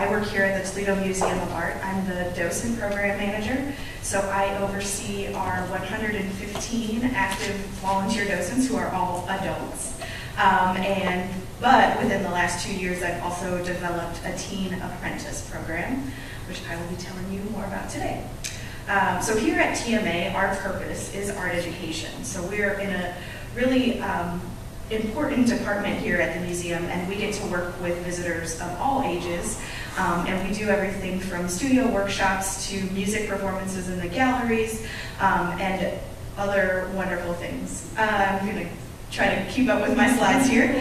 I work here at the Toledo Museum of Art. I'm the docent program manager, so I oversee our 115 active volunteer docents who are all adults. But within the last 2 years, I've also developed a teen apprentice program, which I will be telling you more about today. So here at TMA, our purpose is art education. So we're in a really important department here at the museum, and we get to work with visitors of all ages. And we do everything from studio workshops to music performances in the galleries and other wonderful things. I'm going to try to keep up with my slides here.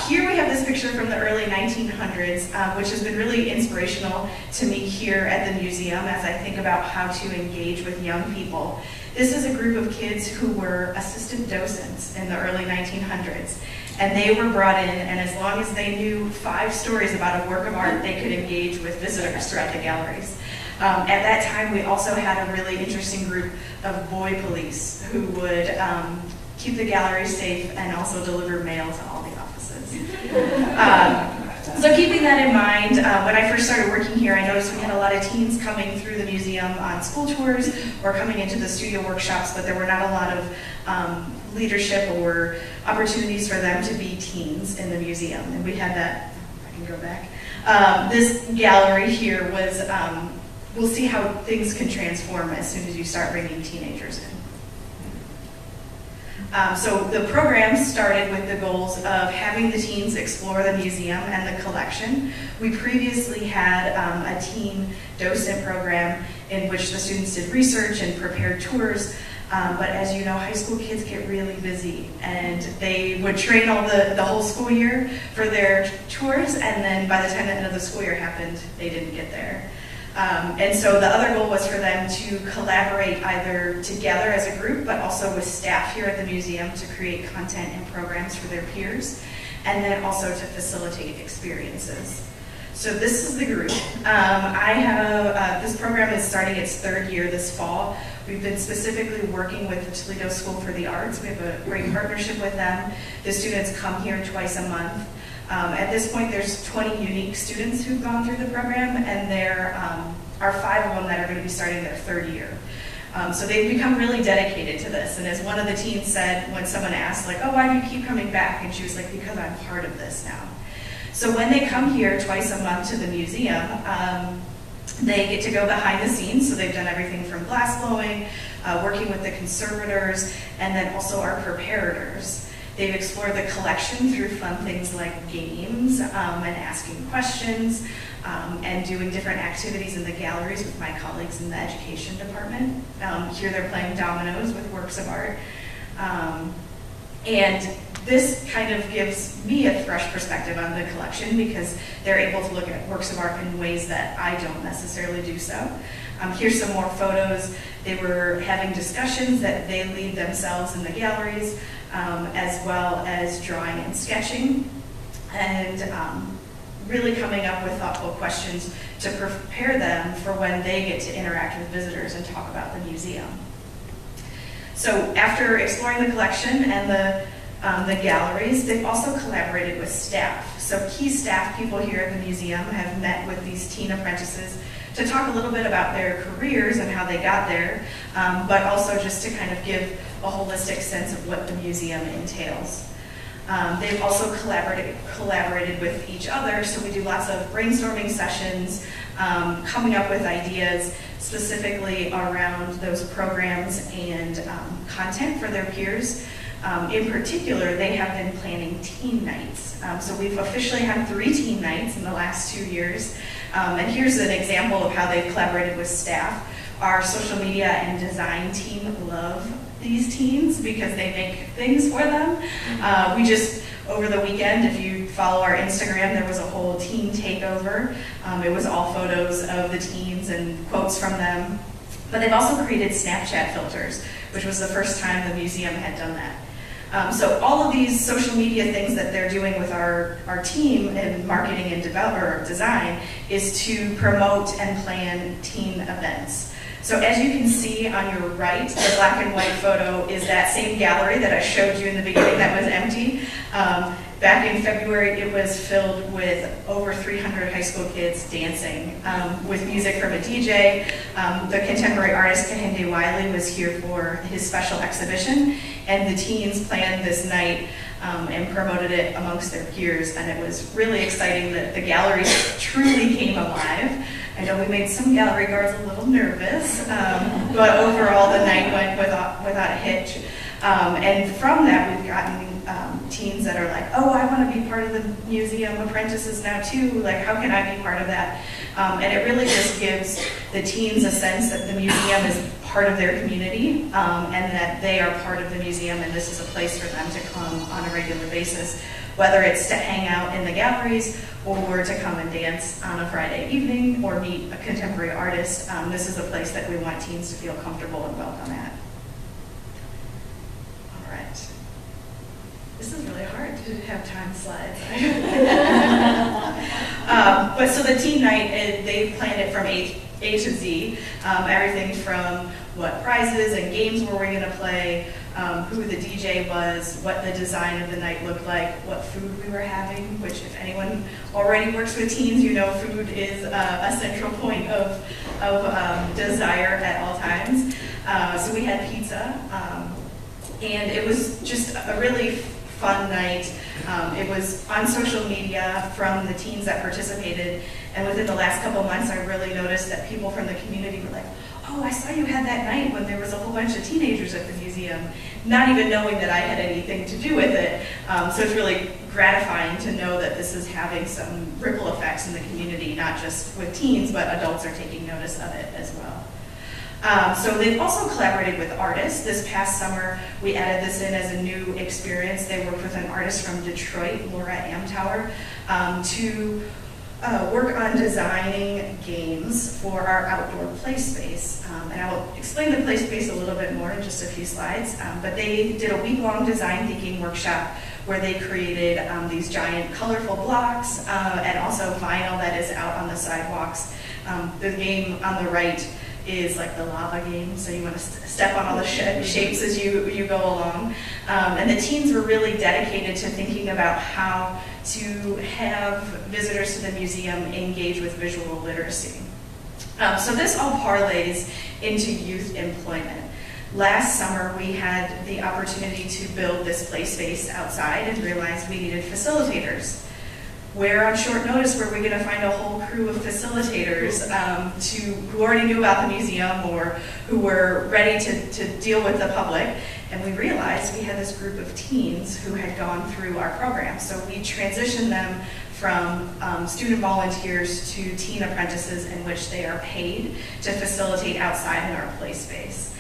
Here we have this picture from the early 1900s, which has been really inspirational to me here at the museum as I think about how to engage with young people. This is a group of kids who were assistant docents in the early 1900s, and they were brought in, and as long as they knew 5 stories about a work of art, they could engage with visitors throughout the galleries. At that time, we also had a really interesting group of boy police who would keep the galleries safe and also deliver mail to all the offices. So keeping that in mind, when I first started working here, I noticed we had a lot of teens coming through the museum on school tours or coming into the studio workshops, but there were not a lot of leadership or opportunities for them to be teens in the museum. And we had that, if I can go back. This gallery here was, we'll see how things can transform as soon as you start bringing teenagers in. So the program started with the goals of having the teens explore the museum and the collection. We previously had a teen docent program in which the students did research and prepared tours. But as you know, high school kids get really busy, and they would train all the whole school year for their tours, and then by the time the end of the school year happened, they didn't get there. And so the other goal was for them to collaborate either together as a group, but also with staff here at the museum to create content and programs for their peers, and then also to facilitate experiences. So this is the group. This program is starting its 3rd year this fall. We've been specifically working with the Toledo School for the Arts. We have a great partnership with them. The students come here twice a month. At this point, there's 20 unique students who've gone through the program, and there are 5 of them that are going to be starting their 3rd year. So they've become really dedicated to this. And as one of the teens said when someone asked, like, oh, why do you keep coming back? And she was like, because I'm part of this now. So when they come here twice a month to the museum, they get to go behind the scenes. So they've done everything from glass blowing, working with the conservators, and then also our preparators. They've explored the collection through fun things like games and asking questions and doing different activities in the galleries with my colleagues in the education department. Here they're playing dominoes with works of art. And this kind of gives me a fresh perspective on the collection because they're able to look at works of art in ways that I don't necessarily do so. Here's some more photos. They were having discussions that they lead themselves in the galleries, as well as drawing and sketching, and really coming up with thoughtful questions to prepare them for when they get to interact with visitors and talk about the museum. So after exploring the collection and the galleries, they've also collaborated with staff. So key staff people here at the museum have met with these teen apprentices to talk a little bit about their careers and how they got there, but also just to kind of give a holistic sense of what the museum entails. They've also collaborated with each other, so we do lots of brainstorming sessions, coming up with ideas specifically around those programs and content for their peers. In particular, they have been planning teen nights. So we've officially had 3 teen nights in the last 2 years. And here's an example of how they've collaborated with staff. Our social media and design team love these teens because they make things for them. We just, over the weekend, if you follow our Instagram, there was a whole teen takeover. It was all photos of the teens and quotes from them. But they've also created Snapchat filters, which was the first time the museum had done that. So all of these social media things that they're doing with our team in marketing and design is to promote and plan teen events. So as you can see on your right, the black and white photo is that same gallery that I showed you in the beginning that was empty. Back in February, it was filled with over 300 high school kids dancing with music from a DJ. The contemporary artist Kehinde Wiley was here for his special exhibition, and the teens planned this night and promoted it amongst their peers, and it was really exciting that the galleries truly came alive. I know we made some gallery guards a little nervous, but overall the night went without a hitch. And from that, we've gotten teens that are like, oh, I want to be part of the museum apprentices now too, like how can I be part of that? And it really just gives the teens a sense that the museum is part of their community and that they are part of the museum, and this is a place for them to come on a regular basis, whether it's to hang out in the galleries or to come and dance on a Friday evening or meet a contemporary artist. This is a place that we want teens to feel comfortable and welcome at. All right. This is really hard to have time slides. But so the teen night, they planned it from A to Z, everything from what prizes and games were we going to play, who the DJ was, what the design of the night looked like, what food we were having, which if anyone already works with teens, you know food is a central point of desire at all times. So we had pizza, and it was just a really fun night. It was on social media from the teens that participated, and within the last couple months I really noticed that people from the community were like, oh, I saw you had that night when there was a whole bunch of teenagers at the museum, not even knowing that I had anything to do with it. So it's really gratifying to know that this is having some ripple effects in the community, not just with teens, but adults are taking notice of it as well. So they've also collaborated with artists. This past summer, we added this in as a new experience. They worked with an artist from Detroit, Laura Amtower, to work on designing games for our outdoor play space. And I will explain the play space a little bit more in just a few slides. But they did a week-long design thinking workshop where they created these giant colorful blocks and also vinyl that is out on the sidewalks. The game on the right is like the lava game, so you want to step on all the shapes as you go along. And the teens were really dedicated to thinking about how to have visitors to the museum engage with visual literacy. So this all parlays into youth employment. Last summer, we had the opportunity to build this play space outside and realized we needed facilitators. Where on short notice were we going to find a whole crew of facilitators who already knew about the museum or who were ready to deal with the public? And we realized we had this group of teens who had gone through our program. So we transitioned them from student volunteers to teen apprentices in which they are paid to facilitate outside in our play space.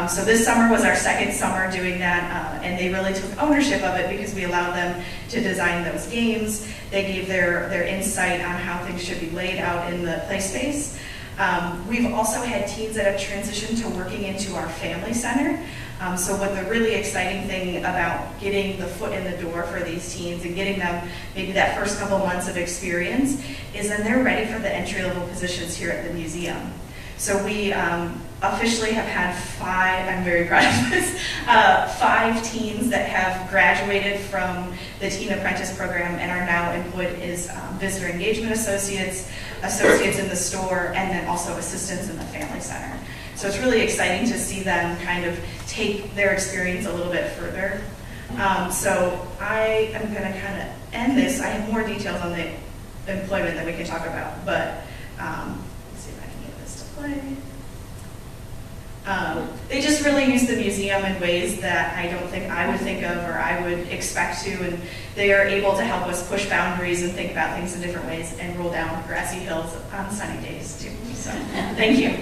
So this summer was our second summer doing that, and they really took ownership of it because we allowed them to design those games. They gave their insight on how things should be laid out in the play space. We've also had teens that have transitioned to working into our family center. So what the really exciting thing about getting the foot in the door for these teens and getting them maybe that first couple months of experience is then they're ready for the entry-level positions here at the museum. So we officially have had 5, I'm very proud of this, 5 teens that have graduated from the Teen Apprentice program and are now employed as visitor engagement associates in the store, and then also assistants in the family center. So it's really exciting to see them kind of take their experience a little bit further. So I am going to kind of end this. I have more details on the employment that we can talk about, but let's see if I can get this to play. They just really use the museum in ways that I don't think I would think of or I would expect to, and they are able to help us push boundaries and think about things in different ways and roll down grassy hills on sunny days too. So thank you.